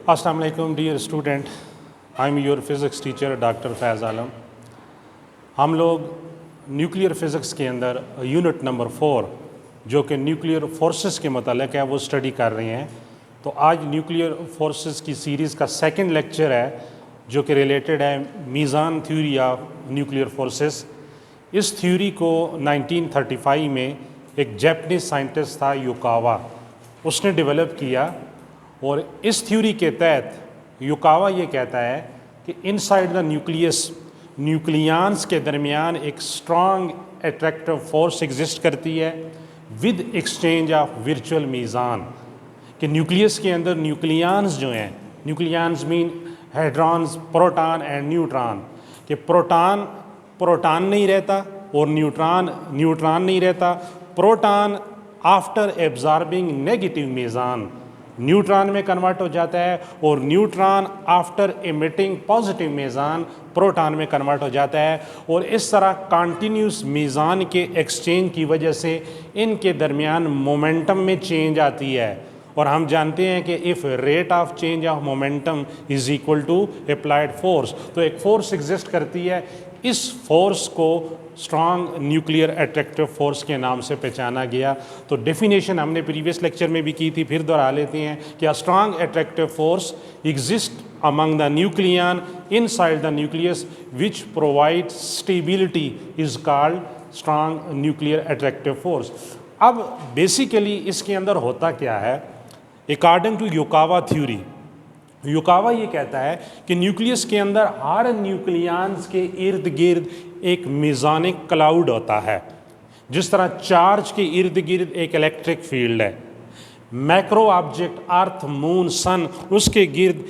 अस्सलाम वालेकुम dear student, I am your physics teacher doctor Faiz Alam. हम लोग न्यूक्लियर फ़िज़िक्स के अंदर यूनिट नंबर 4 जो कि न्यूक्लियर फोर्सेस के मतलब है वो स्टडी कर रहे हैं। तो आज न्यूक्लियर फोर्सेस की सीरीज़ का सेकंड लेक्चर है जो कि रिलेटेड है मीज़ान थ्योरी ऑफ न्यूक्लियर फोर्सेस। इस थ्योरी को 1935 में एक जापानीज़ साइंटिस्ट था युकावा, उसने डेवलप किया। और इस थ्योरी के तहत युकावा ये कहता है कि इनसाइड द न्यूक्लियस न्यूक्लियंस के दरमियान एक स्ट्रॉन्ग अट्रैक्टिव फोर्स एग्जिस्ट करती है with exchange of virtual meson. कि न्यूक्लियस के अंदर न्यूक्लियंस जो हैं, nucleons mean hadrons, proton and neutron, कि प्रोटॉन नहीं रहता और न्यूट्रॉन नहीं रहता। Proton after absorbing negative meson neutron में कन्वर्ट हो जाता है और neutron after emitting positive meson proton में कन्वर्ट हो जाता है। और इस तरह कंटिन्यूस मीज़ान के एक्सचेंज की वजह से इनके दरमियान मोमेंटम में चेंज आती है। और हम जानते हैं कि if rate of change of momentum is equal to applied force, तो एक फ़ोर्स एग्जिस्ट करती है। इस फोर्स को स्ट्रॉन्ग न्यूक्लियर अट्रैक्टिव फोर्स के नाम से पहचाना गया। तो डेफिनेशन हमने प्रीवियस लेक्चर में भी की थी, फिर दोहरा लेते हैं कि a strong attractive force exist among the nucleon inside the nucleus which provides stability is called strong nuclear attractive force। अब बेसिकली इसके अंदर होता क्या है, according to Yukawa theory, Yukawa ये कहता है कि न्यूक्लियस के अंदर हर न्यूक्लियंस के इर्द गिर्द एक मीज़ानिक क्लाउड होता है। जिस तरह चार्ज के इर्द गिर्द एक इलेक्ट्रिक फील्ड है, मैक्रो ऑब्जेक्ट अर्थ, मून, सन, उसके गिर्द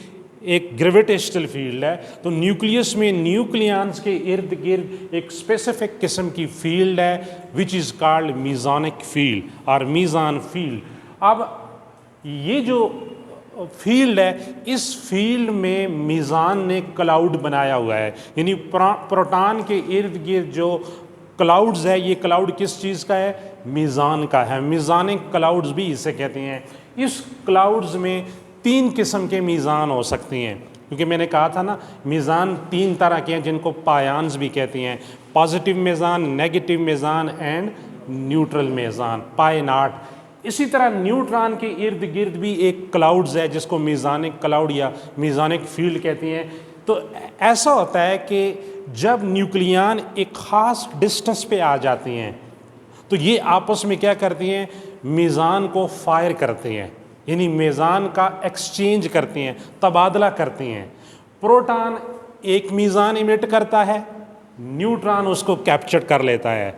एक ग्रेविटेशनल फील्ड है। तो न्यूक्लियस में न्यूक्लियंस के इर्द गिर्द एक स्पेसिफिक किस्म की फील्ड है विच इज़ कॉल्ड मीज़ानिक फील्ड और मीज़ान फील्ड। अब ये जो फील्ड है, इस फील्ड में मीज़ान ने क्लाउड बनाया हुआ है, यानी प्रोटॉन के इर्द गिर्द जो क्लाउड्स है, ये क्लाउड किस चीज़ का है? मीज़ान का है। मीज़ानिक क्लाउड्स भी इसे कहते हैं। इस क्लाउड्स में 3 किस्म के मीज़ान हो सकती हैं, क्योंकि मैंने कहा था ना मीज़ान 3 तरह के हैं जिनको पायांस भी कहते हैं, positive meson, negative meson and neutral meson, pi naught. इसी तरह न्यूट्रॉन के इर्द गिर्द भी एक क्लाउड्स है जिसको मीज़ानिक क्लाउड या मीज़ानिक फील्ड कहते हैं। तो ऐसा होता है कि जब न्यूक्लियन एक ख़ास डिस्टेंस पे आ जाते हैं तो ये आपस में क्या करती हैं? मीज़ान को फायर करते हैं, यानी मीज़ान का एक्सचेंज करते हैं, तबादला करते हैं। प्रोटॉन एक मीज़ान इमिट करता है, न्यूट्रॉन उसको कैप्चर कर लेता है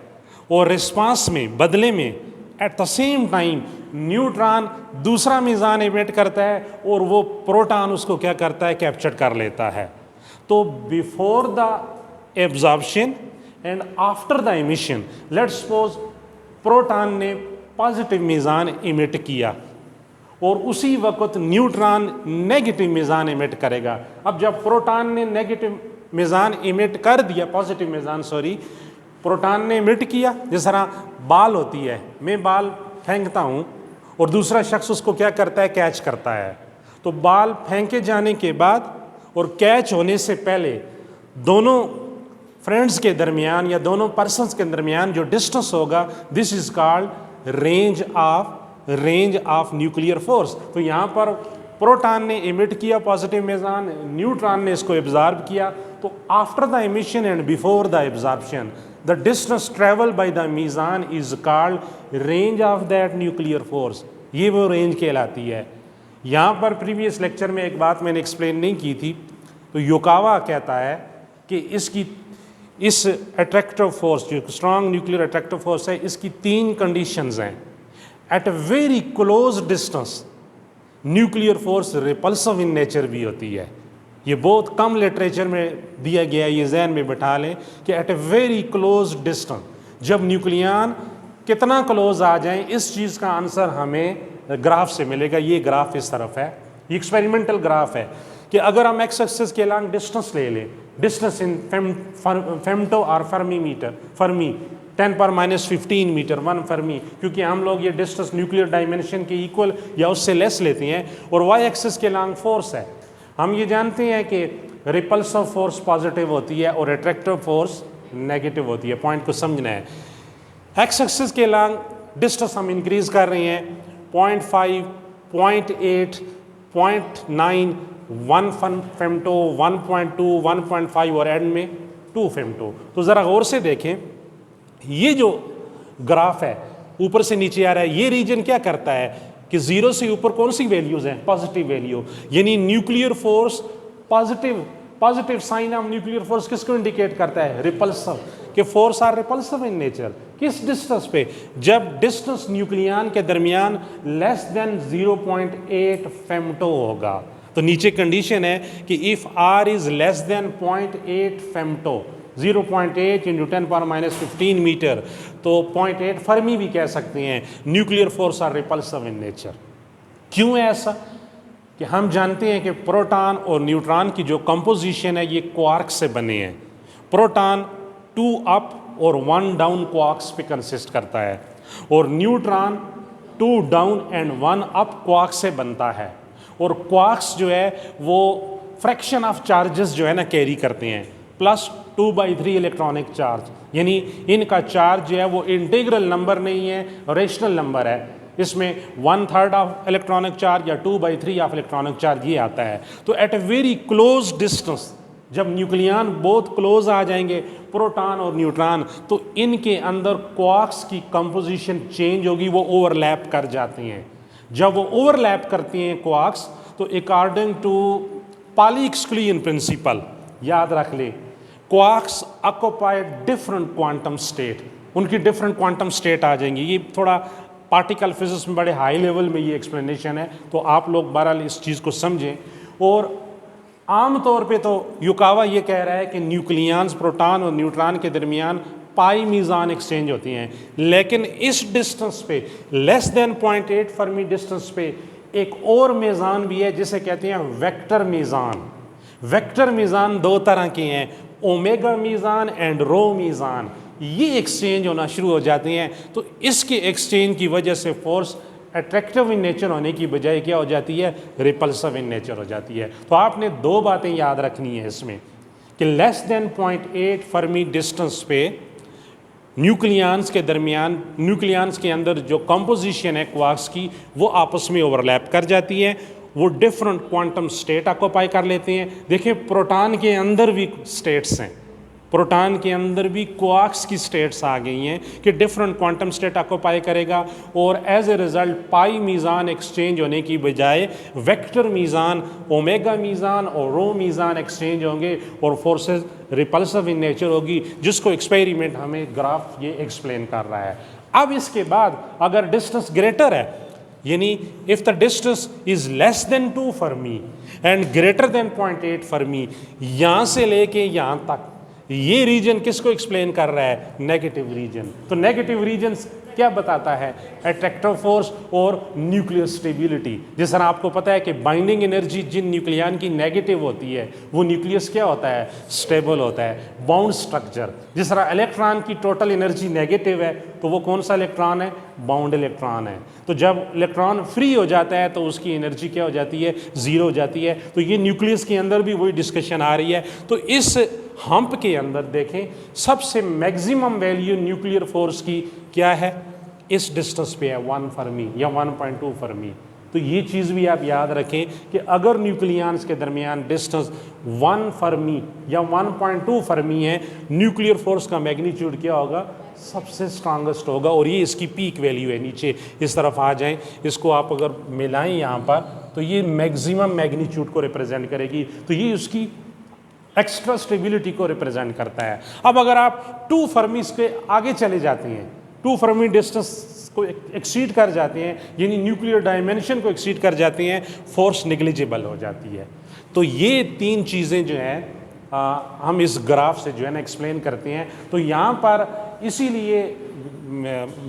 और रिस्पांस में, बदले में, at the same time neutron दूसरा मीज़ान इमिट करता है और वो प्रोटॉन उसको क्या करता है? कैप्चर कर लेता है। तो before the absorption and after the emission, let's suppose proton ने पॉजिटिव मीज़ान इमिट किया और उसी वक्त न्यूट्रॉन नेगेटिव मीज़ान इमिट करेगा। अब जब प्रोटॉन ने नेगेटिव मीज़ान इमिट कर दिया, पॉजिटिव मीज़ान प्रोटॉन ने इमिट किया, जिस तरह बाल होती है, मैं बाल फेंकता हूँ और दूसरा शख्स उसको क्या करता है? कैच करता है। तो बाल फेंके जाने के बाद और कैच होने से पहले दोनों फ्रेंड्स के दरमियान या दोनों पर्सन्स के दरमियान जो डिस्टेंस होगा, this is called range of nuclear force. तो यहाँ पर प्रोटॉन ने इमिट किया पॉजिटिव मीज़ान, न्यूट्रॉन ने इसको एब्जॉर्ब किया। तो after the emission and before the absorption, the distance travel by the meson is called range of that nuclear force. ये वो रेंज कहलाती है। यहाँ पर प्रीवियस लेक्चर में एक बात मैंने एक्सप्लेन नहीं की थी। तो युकावा कहता है कि इस अट्रैक्टिव फोर्स, जो स्ट्रॉन्ग न्यूक्लियर अट्रैक्टिव फोर्स है, इसकी 3 कंडीशंस हैं। At a very close distance nuclear force repulsive in nature भी होती है। ये बहुत कम लिटरेचर में दिया गया, ये जहन में बैठा लें कि at a very close distance, जब न्यूक्लियन कितना क्लोज आ जाए, इस चीज़ का आंसर हमें ग्राफ से मिलेगा। ये ग्राफ इस तरफ है, ये एक्सपेरिमेंटल ग्राफ है कि अगर हम एक्स एक्सिस के लॉन्ग डिस्टेंस ले लें, डिस्टेंस इन फेम्टो और फर्मी, 10⁻15 मीटर 1 फर्मी, क्योंकि हम लोग ये डिस्टेंस न्यूक्लियर डायमेंशन के इक्वल या उससे लेस लेते हैं, और वाई एक्सिस के लॉन्ग फोर्स है। हम ये जानते हैं कि रिपल्सिव फोर्स पॉजिटिव होती है और अट्रैक्टिव फोर्स नेगेटिव होती है। पॉइंट को समझना है। एक्स एक्सिस के लॉन्ग डिस्टेंस हम इंक्रीज कर रहे हैं 0.5, 0.8, 0.9, 1 फेमटो, 1.2, 1.5 और एंड में 2 फेमटो। तो ज़रा गौर से देखें, ये जो ग्राफ है ऊपर से नीचे आ रहा है, ये रीजन क्या करता है कि 0 से ऊपर कौन सी वैल्यूज हैं? पॉजिटिव वैल्यू, यानी nuclear force positive. Positive sign of nuclear force किसको इंडिकेट करता है? रिपल्सिव, कि force are repulsive in nature. किस डिस्टेंस पे? जब डिस्टेंस न्यूक्लियन के दरमियान लेस देन 0.8 फेमटो होगा। तो नीचे कंडीशन है कि if r is less than 0.8 femto, 0.8 into 10⁻15 metre, तो 0.8 फर्मी भी कह सकते हैं। Nuclear force are repulsive in nature. क्यों है ऐसा? कि हम जानते हैं कि प्रोटॉन और न्यूट्रॉन की जो कंपोजिशन है ये क्वार्क से बने हैं। प्रोटॉन 2 अप और 1 डाउन क्वार्क्स पे कंसिस्ट करता है, और neutron 2 down and 1 up quark से बनता है। और क्वार्क्स जो है वो फ्रैक्शन ऑफ चार्जेस जो है ना कैरी करते हैं, +2/3 इलेक्ट्रॉनिक चार्ज, यानी इनका चार्ज जो है वो इंटीग्रल नंबर नहीं है, रेशनल नंबर है। इसमें 1/3 ऑफ इलेक्ट्रॉनिक चार्ज या 2/3 ऑफ इलेक्ट्रॉनिक चार्ज ये आता है। तो at a very close distance, जब न्यूक्लियन बहुत क्लोज आ जाएंगे प्रोटॉन और न्यूट्रॉन, तो इनके अंदर क्वार्क्स की कंपोजिशन चेंज होगी, वो ओवरलैप कर जाते हैं। जब वो ओवरलैप करती हैं क्वार्क्स, तो according to Pauli exclusion principle, याद रख ले, quarks occupy different quantum state, उनकी डिफरेंट क्वांटम स्टेट आ जाएंगी। ये थोड़ा पार्टिकल फिजिक्स में बड़े हाई लेवल में ये एक्सप्लेनेशन है, तो आप लोग बहरहाल इस चीज़ को समझें। और आम तौर पे तो युकावा ये कह रहा है कि न्यूक्लियंस प्रोटॉन और न्यूट्रॉन के दरमियान पाई मीज़ान एक्सचेंज होती हैं, लेकिन इस डिस्टेंस पे लेस देन 0.8 फर्मी डिस्टेंस पे एक और मीज़ान भी है जिसे कहते हैं वेक्टर मीज़ान। वेक्टर मीज़ान 2 तरह के हैं, ओमेगा मीज़ान एंड रो मीज़ान। ये एक्सचेंज होना शुरू हो जाते हैं, तो इसके एक्सचेंज की वजह से फोर्स अट्रैक्टिव इन नेचर होने की बजाय क्या हो जाती है? रिपल्सिव इन नेचर हो जाती है। तो आपने 2 बातें याद रखनी है इसमें, कि लेस देन 0.8 फर्मी डिस्टेंस पे न्यूक्लियंस के दरमियान, न्यूक्लियंस के अंदर जो कंपोजिशन है क्वार्क्स की, वो आपस में ओवरलैप कर जाती है, वो डिफरेंट क्वांटम स्टेट ऑक्यूपाई कर लेते हैं। देखिए प्रोटॉन के अंदर भी स्टेट्स हैं, प्रोटॉन के अंदर भी क्वार्क्स की स्टेट्स आ गई हैं कि डिफरेंट क्वांटम स्टेट ऑक्यूपाई करेगा, और as a result pi meson exchange होने की बजाय वेक्टर मीज़ान, ओमेगा मीज़ान और रो मीज़ान एक्सचेंज होंगे, और फोर्सेस रिपल्सिव इन नेचर होगी, जिसको एक्सपेरिमेंट हमें ग्राफ ये एक्सप्लेन कर रहा है। अब इसके बाद अगर डिस्टेंस ग्रेटर है, यानी if the distance is less then 2 Fermi and greater than 0.8 Fermi, यहाँ से लेके यहाँ तक ये रीजन किसको एक्सप्लेन कर रहा है? Negative reason. तो नेगेटिव रीजन क्या बताता है? अट्रैक्टिव फोर्स और न्यूक्लियर स्टेबिलिटी। जिस तरह आपको पता है कि बाइंडिंग एनर्जी जिन न्यूक्लियन की नेगेटिव होती है, वो न्यूक्लियस क्या होता है? स्टेबल होता है, बाउंड स्ट्रक्चर। जिस तरह इलेक्ट्रॉन की टोटल एनर्जी नेगेटिव है, तो वो कौन सा इलेक्ट्रॉन है? बाउंड इलेक्ट्रॉन है। तो जब इलेक्ट्रॉन फ्री हो जाता है तो उसकी एनर्जी क्या हो जाती है? 0 हो जाती है। तो ये न्यूक्लियस के अंदर भी वही डिस्कशन आ रही है। तो इस हम्प के अंदर देखें, सबसे मैक्सिमम वैल्यू न्यूक्लियर फोर्स की क्या है? इस डिस्टेंस पे है 1 फर्मी या 1.2 फर्मी। तो ये चीज़ भी आप याद रखें कि अगर न्यूक्लियंस के दरमियान डिस्टेंस 1 फर्मी या 1.2 फर्मी है, न्यूक्लियर फोर्स का मैग्नीट्यूड क्या होगा? सबसे स्ट्रांगेस्ट होगा, और ये इसकी पीक वैल्यू है। नीचे इस तरफ आ जाएं, इसको आप अगर मिलाएं यहाँ पर, तो ये मैक्सिमम मैग्नीट्यूड को रिप्रेजेंट करेगी। तो ये उसकी एक्स्ट्रा स्टेबिलिटी को रिप्रेजेंट करता है। अब अगर आप 2 फर्मीज के आगे चले जाते हैं, 2 फर्मी डिस्टेंस को एक्सीड कर जाते हैं, यानी न्यूक्लियर डायमेंशन को एक्सीड कर जाते हैं, फोर्स निग्लिजिबल हो जाती है। तो ये 3 चीज़ें जो हैं हम इस ग्राफ से जो है ना एक्सप्लेन करते हैं। तो यहाँ पर इसीलिए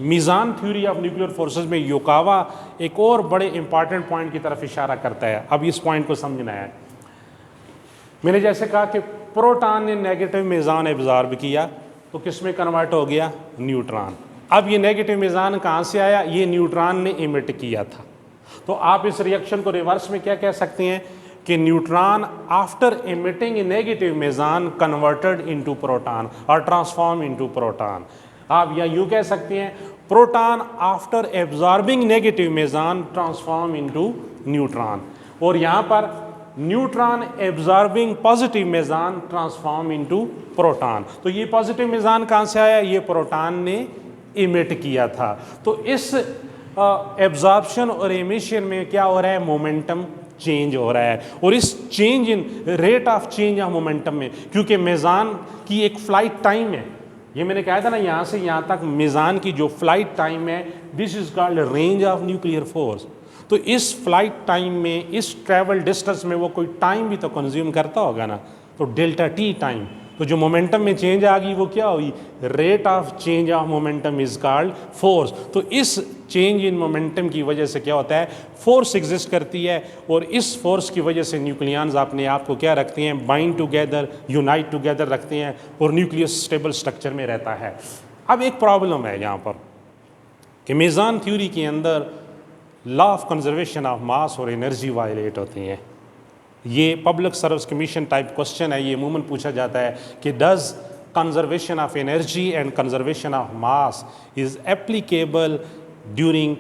मीज़ान थ्योरी ऑफ न्यूक्लियर फोर्सेस में युकावा एक और बड़े इंपॉर्टेंट पॉइंट की तरफ इशारा करता है। अब इस पॉइंट को समझना है। मैंने जैसे कहा कि प्रोटॉन ने नेगेटिव मीज़ान एब्जॉर्ब किया, तो किस में कन्वर्ट हो गया, न्यूट्रॉन। अब ये नेगेटिव मीज़ान कहाँ से आया, ये न्यूट्रॉन ने इमिट किया था। तो आप इस रिएक्शन को रिवर्स में क्या कह सकते हैं कि neutron after emitting negative meson converted into proton और ट्रांसफॉर्म इनटू प्रोटॉन। आप या यूँ कह सकते हैं proton after absorbing negative meson transform into neutron, और यहाँ पर neutron absorbing positive meson transform into proton. तो ये पॉजिटिव मीज़ान कहाँ से आया, ये प्रोटॉन ने इमिट किया था। तो इस एब्जॉर्प्शन और एमिशन में क्या हो रहा है, मोमेंटम चेंज हो रहा है। और इस change in rate of change of momentum में, क्योंकि मीज़ान की एक फ्लाइट टाइम है, ये मैंने कहा था ना, यहाँ से यहाँ तक मीज़ान की जो फ्लाइट टाइम है, this is called range of nuclear force. तो इस फ्लाइट टाइम में, इस ट्रैवल डिस्टेंस में वो कोई टाइम भी तो कंज्यूम करता होगा ना, तो डेल्टा टी टाइम। तो जो मोमेंटम में चेंज आ गई वो क्या हुई, rate of change of momentum is called force. तो इस चेंज इन मोमेंटम की वजह से क्या होता है, फोर्स एग्जिस्ट करती है, और इस फोर्स की वजह से न्यूक्लियॉन्स अपने आप को क्या रखते हैं, बाइंड टुगेदर, यूनाइट टुगेदर रखते हैं, और न्यूक्लियस स्टेबल स्ट्रक्चर में रहता है। अब एक प्रॉब्लम है यहाँ पर कि मीज़ान थ्योरी के अंदर law of conservation of mass और एनर्जी वायलेट होती हैं। ये public service commission type question है, ये अमूमन पूछा जाता है कि does conservation of energy and conservation of mass is applicable during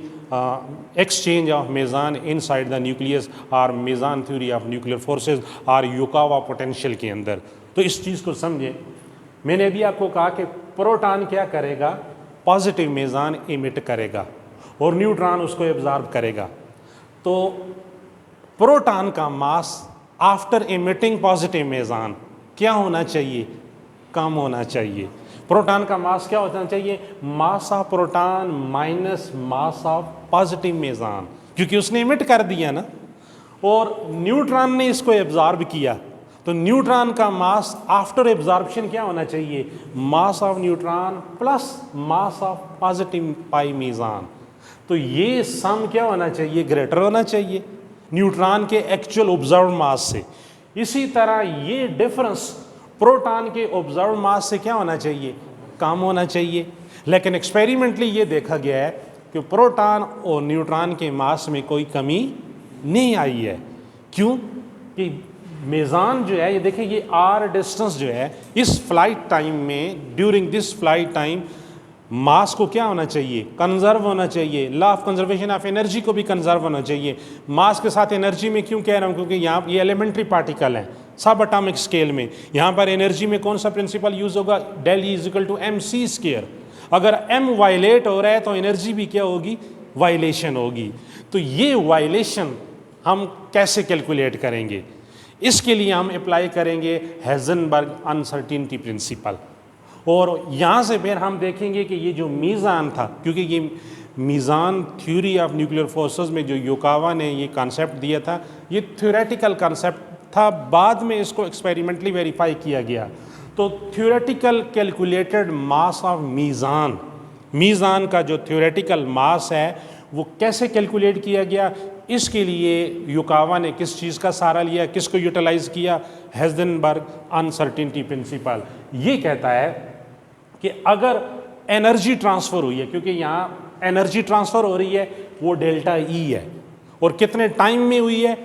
exchange of meson inside the nucleus और meson theory of nuclear forces और युकावा पोटेंशियल के अंदर। तो इस चीज़ को समझें, मैंने अभी आपको कहा कि प्रोटॉन क्या करेगा, पॉजिटिव मेजॉन इमिट करेगा और न्यूट्रॉन उसको एब्जॉर्ब करेगा। तो प्रोटॉन का मास आफ्टर इमिटिंग पॉजिटिव मेजॉन क्या होना चाहिए, कम होना चाहिए। प्रोटॉन का मास क्या होना चाहिए, mass of proton minus mass of positive meson, क्योंकि उसने इमिट कर दिया ना, और न्यूट्रॉन ने इसको एब्जॉर्ब किया। तो न्यूट्रॉन का मास आफ्टर एब्जॉर्प्शन क्या होना चाहिए, mass of neutron plus mass of positive pi meson. तो ये सम क्या होना चाहिए, ग्रेटर होना चाहिए न्यूट्रॉन के एक्चुअल ऑब्जर्व मास से। इसी तरह ये डिफरेंस प्रोटॉन के ऑब्जर्व मास से क्या होना चाहिए, कम होना चाहिए। लेकिन एक्सपेरिमेंटली ये देखा गया है कि प्रोटॉन और न्यूट्रॉन के मास में कोई कमी नहीं आई है। क्यों कि मेज़ान जो है, ये देखिए, ये आर डिस्टेंस जो है, इस फ्लाइट टाइम में, during this flight time mass को क्या होना चाहिए, कंजर्व होना चाहिए। Law of conservation of energy को भी कंजर्व होना चाहिए। मास के साथ एनर्जी में क्यों कह रहा हूँ, क्योंकि यहाँ ये एलिमेंट्री पार्टिकल हैं सब एटॉमिक स्केल में। यहाँ पर एनर्जी में कौन सा प्रिंसिपल यूज होगा, del E is equal to M C square. अगर एम वायलेट हो रहा है तो एनर्जी भी क्या होगी, वायलेशन होगी। तो ये वायलेशन हम कैसे कैलकुलेट करेंगे, इसके लिए हम अप्लाई करेंगे हेज़नबर्ग अनसर्टिनिटी प्रिंसिपल। और यहाँ से फिर हम देखेंगे कि ये जो मीज़ान था, क्योंकि ये मीज़ान थ्योरी ऑफ न्यूक्लियर फोर्सेस में जो युकावा ने ये कॉन्सेप्ट दिया था, ये थ्योरेटिकल कॉन्सेप्ट था, बाद में इसको एक्सपेरिमेंटली वेरीफाई किया गया। तो थ्योरेटिकल कैलकुलेटेड मास ऑफ मीज़ान, मीज़ान का जो थ्योरेटिकल मास है वो कैसे कैलकुलेट किया गया, इसके लिए युकावा ने किस चीज़ का सहारा लिया, किसको यूटिलाइज़ किया, हेज़नबर्ग अनसर्टिनिटी प्रिंसिपल। ये कहता है कि अगर एनर्जी ट्रांसफ़र हुई है, क्योंकि यहाँ एनर्जी ट्रांसफ़र हो रही है, वो डेल्टा ई है, और कितने टाइम में हुई है,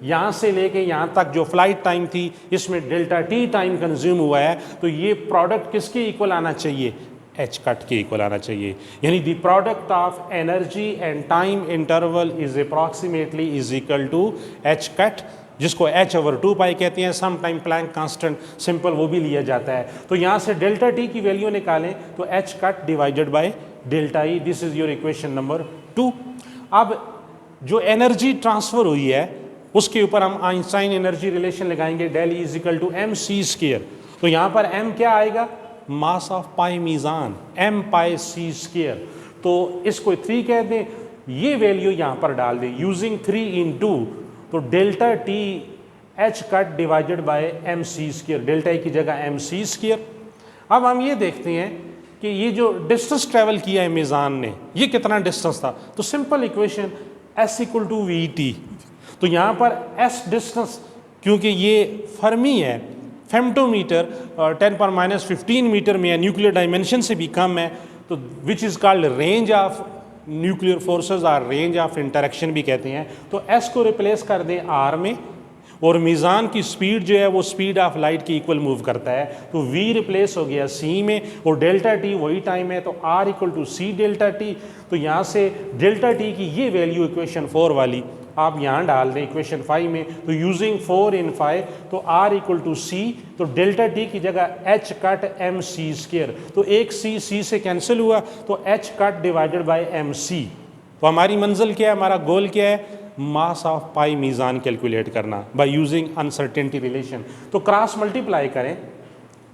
यहाँ से लेके यहाँ तक जो फ्लाइट टाइम थी, इसमें डेल्टा टी टाइम कंज्यूम हुआ है। तो ये प्रोडक्ट किसके इक्वल आना चाहिए, एच कट के इक्वल आना चाहिए। यानी the product of energy and time interval is approximately is equal to h cut, जिसको h/2 पाई कहते हैं। Some time Planck constant simple वो भी लिया जाता है। तो यहाँ से डेल्टा टी की वैल्यू निकालें तो H cut divided by delta E, this is your equation number 2। अब जो एनर्जी ट्रांसफ़र हुई है उसके ऊपर हम आइंस्टाइन एनर्जी रिलेशन लगाएंगे, del E is equal to M C square. तो यहाँ पर m क्या आएगा, mass of pi meson, m pi C square. तो इसको 3 कह दें, ये वैल्यू यहाँ पर डाल दें यूजिंग 3 इन 2, तो delta t h cut divided by m C square, delta E की जगह एम सी स्क्वायर। अब हम ये देखते हैं कि ये जो डिस्टेंस ट्रेवल किया है मीज़ान ने, ये कितना डिस्टेंस था। तो simple equation s equal to v t. तो यहाँ पर एस डिस्टेंस, क्योंकि ये फर्मी है फेम्टोमीटर 10⁻15 मीटर में या न्यूक्लियर डायमेंशन से भी कम है, तो which is called range of nuclear forces और रेंज ऑफ इंटरेक्शन भी कहते हैं। तो एस को रिप्लेस कर दें आर में, और मीज़ान की स्पीड जो है वो स्पीड ऑफ लाइट के इक्वल मूव करता है, तो वी रिप्लेस हो गया सी में, और डेल्टा टी वही टाइम है, तो r equal to c delta t. तो यहाँ से डेल्टा टी की ये वैल्यू इक्वेशन 4 वाली आप यहाँ डाल दें इक्वेशन 5 में, तो यूजिंग 4 in 5, तो आर इक्वल टू सी, तो डेल्टा टी की जगह एच कट एम सी स्क्वायर, तो एक सी से कैंसिल हुआ, तो H cut divided by M C. तो हमारी मंजिल क्या है, हमारा गोल क्या है, mass of pi meson calculate करना बाय यूजिंग अनसर्टेनिटी रिलेशन। तो क्रॉस मल्टीप्लाई करें,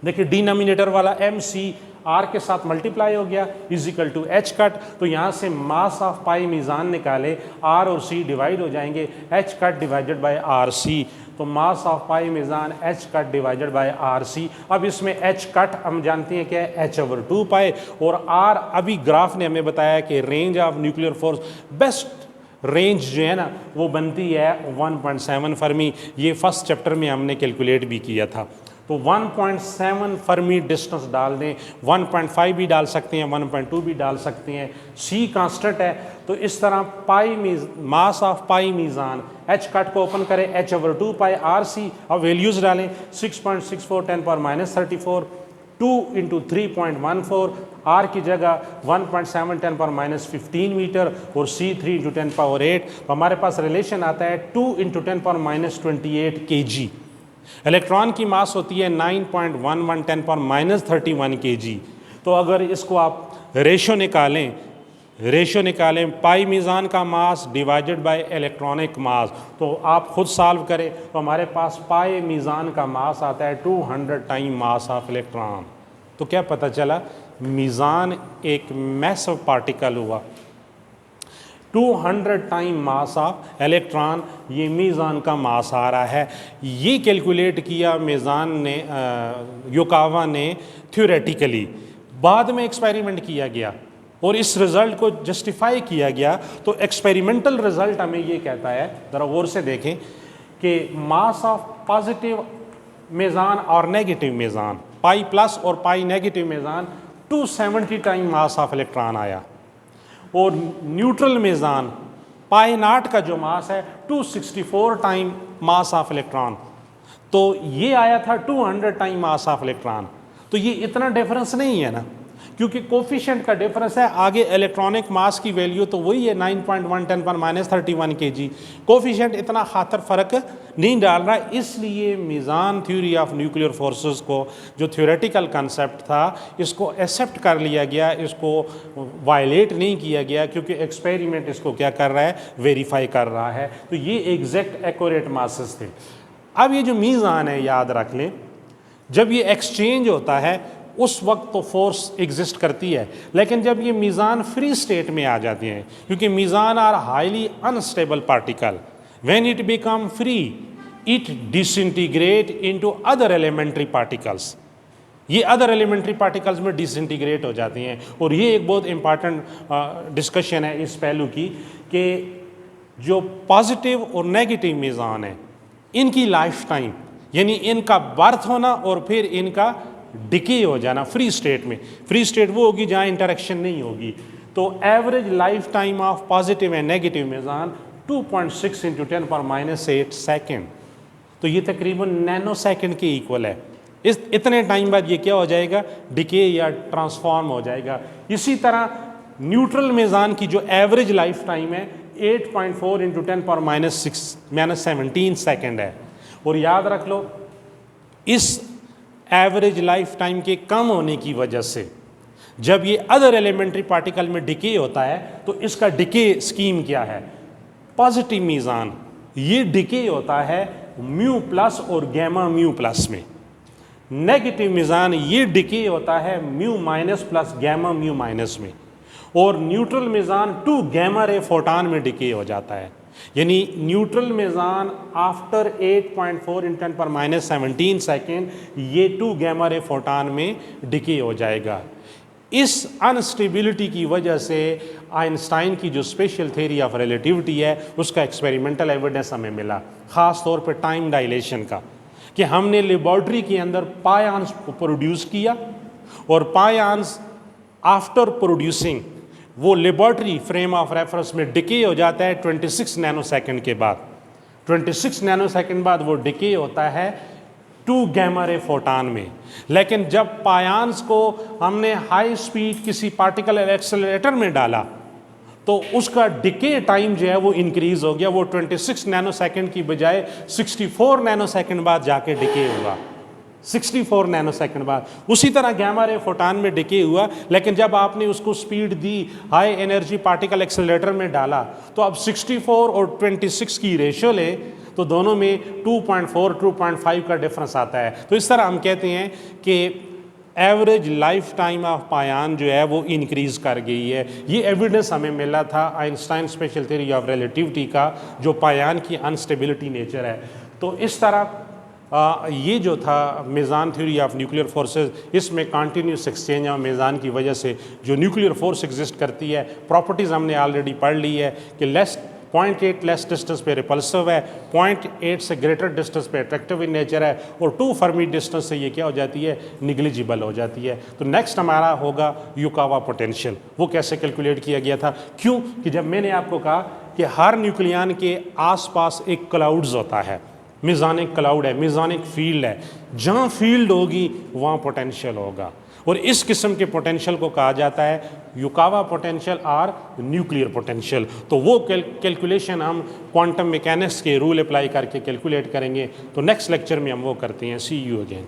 देखिए डिनोमिनेटर वाला एम सी आर के साथ मल्टीप्लाई हो गया is equal to h cut, तो यहाँ से मास ऑफ पाई मीज़ान निकाले, आर और सी डिवाइड हो जाएंगे, H cut divided by R C, तो mass of pi meson H cut divided by R C. अब इसमें एच कट हम जानते हैं क्या है, एच ओवर 2 पाई, और आर अभी ग्राफ ने हमें बताया कि range of nuclear force best range जो है ना वो बनती है 1.7 फर्मी। ये फर्स्ट चैप्टर में हमने कैलकुलेट भी किया था, तो 1.7 फर्मी डिस्टेंस डाल दें, 1.5 भी डाल सकते हैं, 1.2 भी डाल सकते हैं, सी कांस्टेंट है। तो इस तरह pi mass of pi meson, H cut को ओपन करें, H over 2 pi R C, अब वैल्यूज़ डालें, 6.64 10⁻34, 2 इंटू 3.14, आर की जगह 1.7 10⁻15 मीटर, और सी 3 इंटू 10⁸, तो हमारे पास रिलेशन आता है 2 इंटू 10⁻28 kg। इलेक्ट्रॉन की मास होती है 9.11 10⁻31 kg। तो अगर इसको आप रेशो निकालें पाई मीज़ान का मास डिवाइडेड बाय इलेक्ट्रॉनिक मास, तो आप खुद सॉल्व करें, तो हमारे पास पाई मीज़ान का मास आता है 200 टाइम मास ऑफ इलेक्ट्रॉन। तो क्या पता चला, मीज़ान एक मैसिव पार्टिकल हुआ, 200 टाइम मास ऑफ इलेक्ट्रॉन, ये मीज़ान का मास आ रहा है। ये कैलकुलेट किया मीज़ान ने, योकावा ने थ्योरेटिकली, बाद में एक्सपेरिमेंट किया गया और इस रिज़ल्ट को जस्टिफाई किया गया। तो एक्सपेरिमेंटल रिज़ल्ट हमें ये कहता है, ज़रा गौर से देखें, कि मास ऑफ पॉजिटिव मीज़ान और नेगेटिव मीज़ान, पाई प्लस और pi negative meson 270 time mass of electron आया, और न्यूट्रल मीज़ान पाई नॉट का जो मास है 264 टाइम मास ऑफ इलेक्ट्रॉन, तो ये आया था 200 टाइम मास ऑफ इलेक्ट्रॉन। तो ये इतना डिफरेंस नहीं है ना, क्योंकि कोफिशिएंट का डिफरेंस है, आगे इलेक्ट्रॉनिक मास की वैल्यू तो वही है 9.1 10⁻31 kg, कोफिशिएंट इतना खातर फ़र्क नहीं डाल रहा। इसलिए मीज़ान थ्योरी ऑफ न्यूक्लियर फोर्सेस को, जो थ्योरेटिकल कंसेप्ट था, इसको एक्सेप्ट कर लिया गया, इसको वायलेट नहीं किया गया, क्योंकि एक्सपेरिमेंट इसको क्या कर रहा है, वेरीफाई कर रहा है। तो ये एग्जैक्ट एक्यूरेट मासेस थे। अब ये जो मीज़ान है, याद रख लें, जब ये एक्सचेंज होता है उस वक्त तो फोर्स एग्जिस्ट करती है, लेकिन जब ये मीज़ान फ्री स्टेट में आ जाते हैं, क्योंकि meson are highly unstable particle, when it become free it disintegrate into other elementary particles, ये अदर एलिमेंट्री पार्टिकल्स में डिसइंटीग्रेट हो जाती हैं। और ये एक बहुत इंपॉर्टेंट डिस्कशन है इस पहलू की, कि जो पॉजिटिव और नेगेटिव मीज़ान है, इनकी लाइफ टाइम, यानी इनका बर्थ होना और फिर इनका डिके हो जाना फ्री स्टेट में, फ्री स्टेट वो होगी जहाँ इंटरेक्शन नहीं होगी। तो average life time of positive and negative meson 2.6 into 10⁻8 second, तो ये तकरीबन नैनो सेकेंड के इक्वल है। इस इतने टाइम बाद ये क्या हो जाएगा, डिके या ट्रांसफॉर्म हो जाएगा। इसी तरह न्यूट्रल मीज़ान की जो एवरेज लाइफ टाइम है 8.4 इंटू 10⁻6 सेकेंड है। और याद रख लो, इस एवरेज लाइफ टाइम के कम होने की वजह से जब ये अदर एलिमेंट्री पार्टिकल में डिके होता है, तो इसका डिके स्कीम क्या है, पॉजिटिव मीज़ान ये डिके होता है म्यू प्लस और गैमा म्यू प्लस में, नेगेटिव मीज़ान ये डिके होता है mu minus plus gamma mu minus में, और neutral meson 2 gamma ray photon में डिके हो जाता है। यानी न्यूट्रल मीज़ान आफ्टर 8.4 × 10⁻17 सेकेंड ये 2 गैमा रे फोटान में डिके हो जाएगा। इस अनस्टेबिलिटी की वजह से आइंस्टाइन की जो स्पेशल थ्योरी ऑफ रिलेटिविटी है उसका एक्सपेरिमेंटल एविडेंस हमें मिला, ख़ास तौर पे टाइम डायलेशन का। कि हमने लेबॉर्ट्री के अंदर पायॉन्स को प्रोड्यूस किया और पायॉन्स आफ्टर प्रोड्यूसिंग वो लेबॉर्ट्री फ्रेम ऑफ रेफरेंस में डिके हो जाता है 26 नैनोसेकंड के बाद। 26 नैनोसेकंड बाद वो डिके होता है 2 गैमा रे फोटान में। लेकिन जब पायॉन्स को हमने हाई स्पीड किसी पार्टिकल एक्सेलरेटर में डाला तो उसका डिके टाइम जो है वो इंक्रीज हो गया, वो 26 नैनोसेकंड की बजाय 64 नैनोसेकंड बाद जाके डिके हुआ, 64 नैनोसेकंड बाद। उसी तरह गैमा रे फोटान में डिके हुआ, लेकिन जब आपने उसको स्पीड दी, हाई एनर्जी पार्टिकल एक्सेलरेटर में डाला, तो अब 64 और 26 की रेशियो ले तो दोनों में 2.4 2.5 का डिफरेंस आता है। तो इस तरह हम कहते हैं कि एवरेज लाइफ टाइम ऑफ पायॉन जो है वो इंक्रीज कर गई है। ये एविडेंस हमें मिला था Einstein special theory of relativity का, जो पायॉन की अनस्टेबिलिटी नेचर है। तो इस तरह ये जो था मीज़ान थ्योरी ऑफ न्यूक्लियर फोर्सेस, इसमें कॉन्टीन्यूस एक्सचेंज ऑफ मीज़ान की वजह से जो न्यूक्लियर फोर्स एग्जिस्ट करती है, प्रॉपर्टीज़ हमने ऑलरेडी पढ़ ली है कि 0.8 लेस डिस्टेंस पे रिपल्सिव है, 0.8 से ग्रेटर डिस्टेंस पे अट्रैक्टिव इन नेचर है, और 2 फर्मी डिस्टेंस से ये क्या हो जाती है, निग्लिजिबल हो जाती है। तो नेक्स्ट हमारा होगा युकावा पोटेंशियल। वो कैसे कैलकुलेट किया गया था? क्यों कि जब मैंने आपको कहा कि हर न्यूक्लियन के आसपास एक क्लाउड्स होता है, मीज़ानिक क्लाउड है, मीज़ानिक फील्ड है, जहाँ फील्ड होगी वहाँ पोटेंशियल होगा, और इस किस्म के पोटेंशियल को कहा जाता है युकावा पोटेंशियल और न्यूक्लियर पोटेंशियल। तो वो कैलकुलेशन हम क्वांटम मैकेनिक्स के रूल अप्लाई करके कैलकुलेट करेंगे। तो नेक्स्ट लेक्चर में हम वो करते हैं। सी यू अगेन।